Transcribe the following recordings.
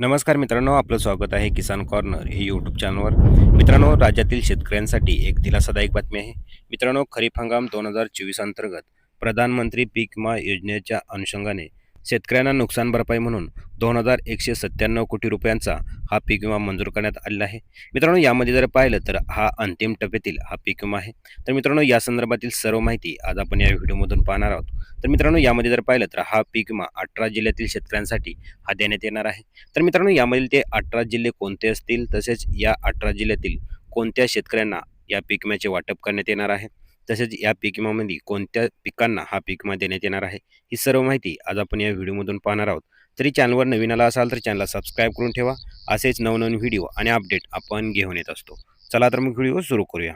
नमस्कार मित्रांनो, आपलं स्वागत आहे किसान कॉर्नर हे यूट्यूब चॅनलवर. मित्रांनो, राज्यातील शेतकऱ्यांसाठी एक दिलासादायक बातमी आहे. मित्रांनो, खरीप हंगाम 2024 अंतर्गत प्रधानमंत्री पीक विमा योजनेच्या अनुषंगाने शेतकऱ्यांना नुकसान भरपाई म्हणून 2,197 कोटी रुपयांचा हा पीक विमा मंजूर करण्यात आलेला आहे. मित्रांनो, यामध्ये जर पाहिलं तर हा अंतिम टप्प्यातील हा पीक विमा आहे. तर मित्रांनो, या संदर्भातील सर्व माहिती आज आपण या व्हिडिओमधून पाहणार आहोत. तर मित्रांनो, यामध्ये जर पाहिलं तर हा पीक विमा 18 जिल्ह्यातील शेतकऱ्यांसाठी हा देण्यात येणार आहे. तर मित्रांनो, यामधील ते 18 जिल्हे कोणते असतील, तसेच या 18 जिल्ह्यातील कोणत्या शेतकऱ्यांना या पीक विम्याचे वाटप करण्यात येणार आहे, तसेच या पीक विम्यामध्ये कोणत्या पिकांना हा पीक विमा देण्यात येणार आहे, ही सर्व माहिती आज आपण या व्हिडिओमधून पाहणार आहोत. तरी चॅनलवर नवीन आला असाल तर चॅनलला सबस्क्राईब करून ठेवा. असेच नवनवीन व्हिडिओ आणि अपडेट आपण घेऊन येत असतो. चला तर मग व्हिडिओ सुरू करूया.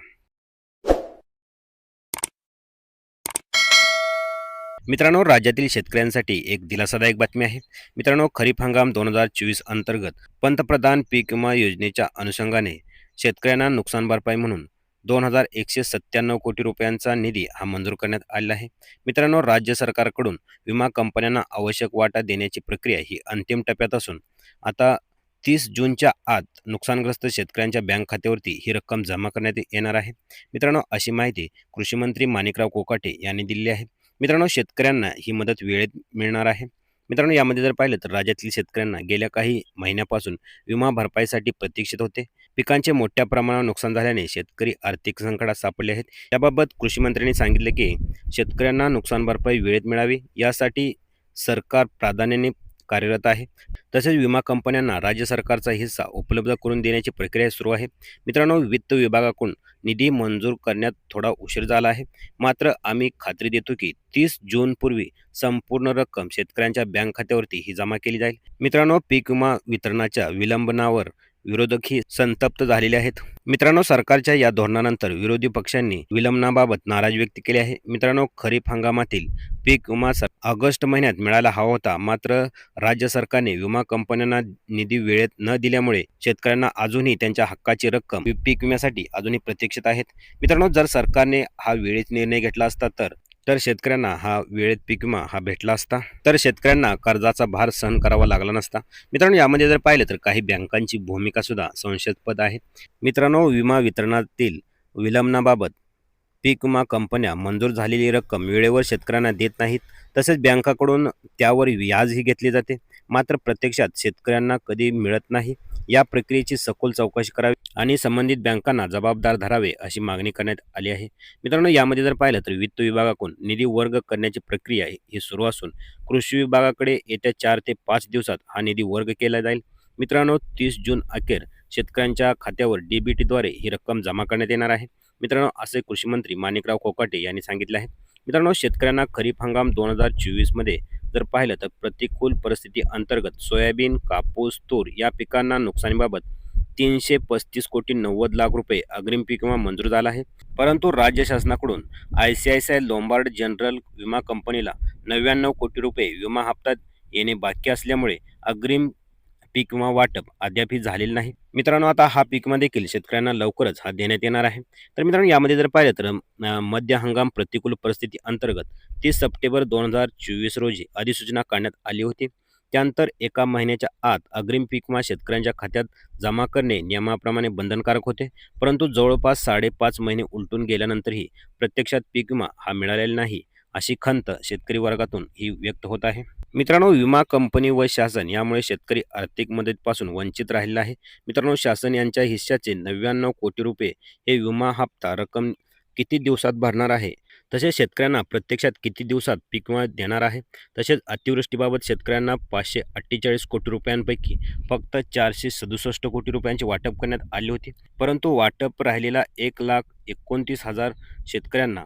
मित्रांनो, राज्यातील शेतकऱ्यांसाठी एक दिलासादायक बातमी आहे. मित्रांनो, खरीप हंगाम 2024 अंतर्गत पंतप्रधान पीक विमा योजनेच्या अनुषंगाने शेतकऱ्यांना नुकसान भरपाई म्हणून 2,197 कोटी रुपयांचा निधी हा मंजूर करण्यात आलेला आहे. मित्रांनो, राज्य सरकारकडून विमा कंपन्यांना आवश्यक वाटा देण्याची प्रक्रिया ही अंतिम टप्प्यात असून आता 30 जूनच्या आत नुकसानग्रस्त शेतकऱ्यांच्या बँक खात्यावरती ही रक्कम जमा करण्यात येणार आहे. मित्रांनो, अशी माहिती कृषी मंत्री माणिकराव कोकाटे यांनी दिली आहे. मित्रांनो, शेतकऱ्यांना ही मदत वेळेत मिळणार आहे. मित्रांनो, यामध्ये जर पाहिलं तर राज्यातील शेतकऱ्यांना गेल्या काही महिन्यापासून विमा भरपाईसाठी प्रतीक्षित होते. पिकांचे मोठ्या प्रमाणावर नुकसान झाल्याने शेतकरी आर्थिक संकटात सापडले आहेत. याबाबत कृषी मंत्र्यांनी सांगितले की शेतकऱ्यांना नुकसान भरपाई वेळेत मिळावी यासाठी सरकार प्राधान्याने कार्यरत आहे. तसेच विमा कंपन्यांना राज्य सरकारचा हिस्सा उपलब्ध करून देण्याची प्रक्रिया सुरू आहे. मित्रांनो, वित्त विभागाकडून निधी मंजूर करण्यात थोडा उशीर झाला आहे. मात्र आम्ही खात्री देतो की 30 जूनपूर्वी संपूर्ण रक्कम शेतकऱ्यांच्या बँक खात्यावरती ही जमा केली जाईल. मित्रांनो, पीक विमा वितरणाच्या विलंबनावर विरोधकही संतप्त झालेले आहेत. मित्रांनो, सरकारच्या या धोरणानंतर विरोधी पक्षांनी विलंबनाबाबत नाराजी व्यक्त केली आहे. मित्रांनो, खरीप हंगामातील पीक विमा ऑगस्ट महिन्यात मिळायला हवा होता, मात्र राज्य सरकारने विमा कंपन्यांना निधी वेळेत न दिल्यामुळे शेतकऱ्यांना अजूनही त्यांच्या हक्काची रक्कम पीक विम्यासाठी अजूनही प्रतीक्षित आहेत. मित्रांनो, जर सरकारने हा वेळीच निर्णय घेतला असता तर शेतकऱ्यांना हा वेळेत पीक विमा हा भेटला असता, तर शेतकऱ्यांना कर्जाचा भार सहन करावा लागला नसता. मित्रांनो, यामध्ये जर पाहिलं तर काही बँकांची भूमिका सुद्धा संशयास्पद आहे. मित्रांनो, विमा वितरणातील विलंबनाबाबत पीक विमा कंपन्या मंजूर झालेली रक्कम वेळेवर शेतकऱ्यांना देत नाहीत. तसेच बँकाकडून त्यावर व्याजही घेतले जाते, मात्र प्रत्यक्षात शेतकऱ्यांना कधी मिळत नाही. या प्रक्रियेची सखोल चौकशी करावी आणि संबंधित बँकांना जबाबदार धरावे अशी मागणी करण्यात आली आहे. मित्रांनो, यामध्ये जर पाहिलं तर वित्त विभागाकडून निधी वर्ग करण्याची प्रक्रिया ही सुरू असून कृषी विभागाकडे येत्या 4 ते 5 दिवसात हा निधी वर्ग केला जाईल. मित्रांनो, 30 जून अखेर शेतकऱ्यांच्या खात्यावर डीबीटीद्वारे ही रक्कम जमा करण्यात येणार आहे. मित्रांनो, असे कृषी मंत्री माणिकराव कोकाटे यांनी सांगितले आहे. मित्रांनो, शेतकऱ्यांना खरीप हंगाम 2024 मध्ये जर पाहिलं तर प्रतिकूल परिस्थिती अंतर्गत सोयाबीन, कापूस, तूर या पिकांना नुकसानीबाबत 335 कोटी 90 लाख रुपये अग्रिम पीक विमा मंजूर झाला आहे. परंतु राज्य शासनाकडून ICICI लोंबार्ड जनरल विमा कंपनीला 99 कोटी रुपये विमा हप्ता येणे बाकी असल्यामुळे अग्रिम पीक विमा वाटप अद्यापही झालेलं नाही. मित्रांनो, आता हा पीक विमा देखील शेतकऱ्यांना लवकरच हा देण्यात येणार आहे. तर मित्रांनो, यामध्ये जर पाहिलं तर मध्य हंगाम प्रतिकूल परिस्थिती अंतर्गत 30 सप्टेंबर 2024 रोजी अधिसूचना काढण्यात आली होती. त्यानंतर एका महिन्याच्या आत अग्रिम पीक विमा शेतकऱ्यांच्या खात्यात जमा करणे नियमाप्रमाणे बंधनकारक होते. परंतु जवळपास 5.5 महिने उलटून गेल्यानंतरही प्रत्यक्षात पीक विमा हा मिळालेला नाही, अशी खंत शेतकरी वर्गातून ही व्यक्त होत आहे. मित्रांनो, विमा कंपनी व शासन यामुळे शेतकरी आर्थिक मदतीपासून वंचित राहिलेला आहे. मित्रांनो, शासन यांच्या हिश्श्याचे 99 कोटी रुपये हे विमा हप्ता रक्कम किती दिवसात भरणार आहे, तसेच शेतकऱ्यांना प्रत्यक्षात किती दिवसात पीक विमा देणार आहे. तसेच अतिवृष्टीबाबत शेतकऱ्यांना 548 कोटी रुपयांपैकी फक्त 467 कोटी रुपयांचे वाटप करण्यात आले होते. परंतु वाटप राहिलेला 1,29,000 शेतकऱ्यांना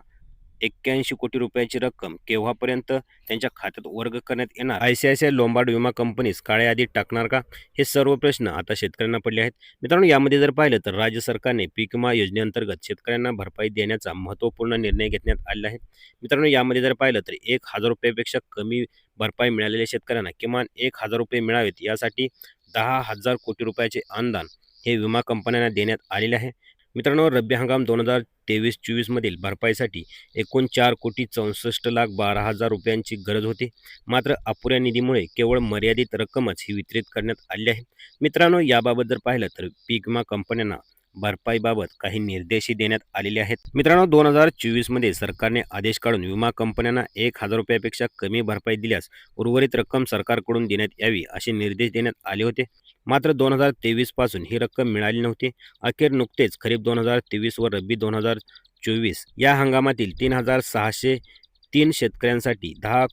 81 कोटी रुपयाची रक्कम केव्हापर्यंत त्यांच्या खात्यात वर्ग करण्यात येणार? ICICI लोंबार्ड विमा कंपनीस काळ्या यादीत टाकणार का? हे सर्व प्रश्न आता शेतकऱ्यांना पडले आहेत. मित्रांनो, यामध्ये जर पाहिलं तर राज्य सरकारने पीक विमा योजनेअंतर्गत शेतकऱ्यांना भरपाई देण्याचा महत्त्वपूर्ण निर्णय घेण्यात आलेला आहे. मित्रांनो, यामध्ये जर पाहिलं तर 1,000 रुपयापेक्षा कमी भरपाई मिळालेल्या शेतकऱ्यांना किमान 1,000 रुपये मिळावेत यासाठी 10,000 कोटी रुपयाचे अनुदान हे विमा कंपन्यांना देण्यात आलेले आहे. मित्रांनो, रब्बी हंगाम 2023-24 मधील भरपाईसाठी एकूण 4,64,12,000 रुपयांची गरज होती. मात्र अपुऱ्या निधीमुळे केवळ मर्यादित रक्कमच ही वितरित करण्यात आली आहे. मित्रांनो, याबाबत जर पाहिलं तर पीक विमा कंपन्यांना भरपाईबाबत काही निर्देशही देण्यात आलेले आहेत. मित्रांनो, 2024 मध्ये सरकारने आदेश काढून विमा कंपन्यांना 1,000 रुपयापेक्षा कमी भरपाई दिल्यास उर्वरित रक्कम सरकारकडून देण्यात यावी असे निर्देश देण्यात आले होते. मात्र 2023 पासून ही रक्कम मिळाली नव्हती. अखेर नुकतेच खरीप 2023 व रब्बी 2024 या हंगामातील 3,603 शेतकऱ्यांसाठी 10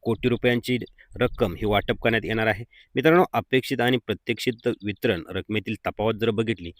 कोटी रुपयांची रक्कम ही वाटप करण्यात येणार आहे. मित्रांनो, अपेक्षित आणि प्रत्यक्षित वितरण रकमेतील तफावत जर बघितली,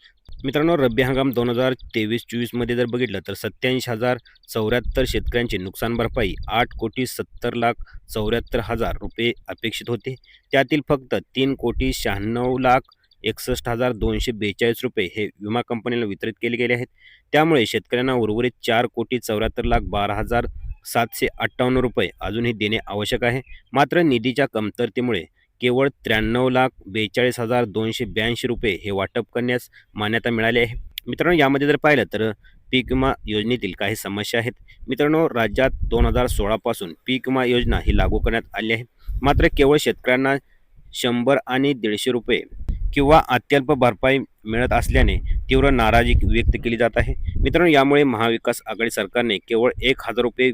मित्रांनो, रब्बी हंगाम 2023-24 मध्ये जर बघितलं तर 87,074 शेतकऱ्यांची नुकसान भरपाई 8,70,74,000 रुपये अपेक्षित होते. त्यातील फक्त 3,96,61,242 रुपये हे विमा कंपनीला वितरित केले गेले आहेत. त्यामुळे शेतकऱ्यांना उर्वरित 4,74,12,758 रुपये अजूनही देणे आवश्यक आहे. मात्र निधीच्या कमतरतेमुळे केवळ 93,42,282 रुपये हे वाटप करण्यास मान्यता मिळाली आहे. मित्रांनो, यामध्ये जर पाहिलं तर पीक विमा योजनेतील काही समस्या आहेत. मित्रांनो, राज्यात 2016 पासून पीक विमा योजना ही लागू करण्यात आली आहे. मात्र केवळ शेतकऱ्यांना 100 आणि 150 रुपये किंवा अत्यल्प भरपाई मिळत असल्याने तीव्र नाराजी व्यक्त केली जात आहे. मित्रांनो, यामुळे महाविकास आघाडी सरकारने केवळ 1,000 रुपये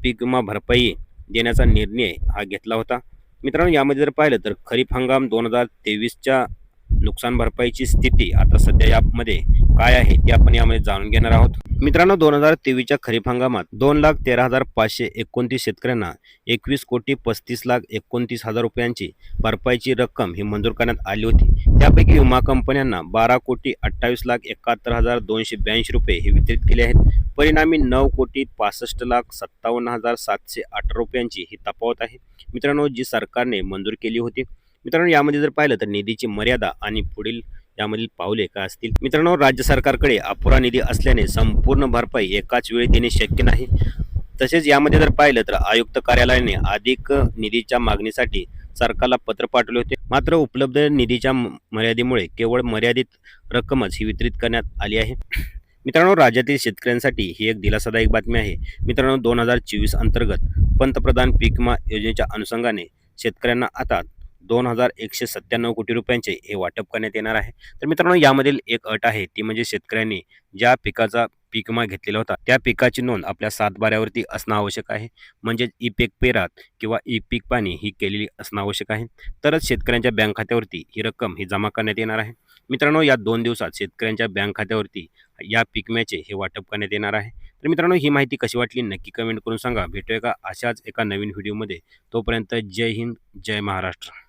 पीक विमा भरपाई देण्याचा निर्णय हा घेतला होता. मित्रांनो, यामध्ये जर पाहिलं तर खरीप हंगाम 2023च्या नुकसान भरपाईची स्थिती आता सध्या यामध्ये काय आहे ते आपण यामध्ये जाणून घेणार आहोत. मित्रांनो, 2023च्या खरीप हंगामात 2,13,529 शेतकऱ्यांना 21,35,29,000 रुपयांची भरपाईची रक्कम ही मंजूर करण्यात आली होती. त्यापैकी विमा कंपन्यांना 12,28,71,282 रुपये हे वितरित केले आहेत. परिणामी 9,65,57,718 रुपयांची ही तफावत आहे, मित्रांनो, जी सरकारने मंजूर केली होती. मित्रांनो, यामध्ये जर पाहिलं तर निधीची मर्यादा आणि पुढील यामधील पावले काय असतील. मित्रांनो, राज्य सरकारकडे अपुरा निधी असल्याने संपूर्ण भरपाई एकाच वेळी देणे शक्य नाही. तसेच यामध्ये जर पाहिलं तर आयुक्त कार्यालयाने अधिक निधीच्या मागणीसाठी सरकारला पत्र पाठवले होते. मात्र उपलब्ध निधीच्या मर्यादेमुळे केवळ मर्यादित रक्कमच ही वितरित करण्यात आली आहे. मित्रांनो, राज्यातील शेतकऱ्यांसाठी ही एक दिलासादायक बातमी आहे. मित्रांनो, 2024 अंतर्गत पंतप्रधान पीक विमा योजनेच्या अनुषंगाने शेतकऱ्यांना आता 2,197 कोटी रुपयांचे हे वाटप करण्यात येणार आहे. तर मित्रांनो, यामधील एक अट आहे, ती म्हणजे शेतकऱ्यांनी ज्या पिकाचा पीक विमा घेतलेला होता त्या पिकाची नोंद आपल्या सातबाऱ्यावरती असणं आवश्यक आहे. म्हणजेच ई पीक पेरात किंवा ई पीक पाणी ही केलेली असणं आवश्यक आहे. तरच शेतकऱ्यांच्या बँक खात्यावरती ही रक्कम ही जमा करण्यात येणार आहे. मित्रांनो, या 2 दिवसात शेतकऱ्यांच्या बँक खात्यावरती या पीक विम्याचे हे वाटप करण्यात येणार आहे. तर मित्रांनो, ही माहिती कशी वाटली नक्की कमेंट करून सांगा. भेटूया का अशाच एका नवीन व्हिडिओमध्ये. तोपर्यंत जय हिंद, जय महाराष्ट्र.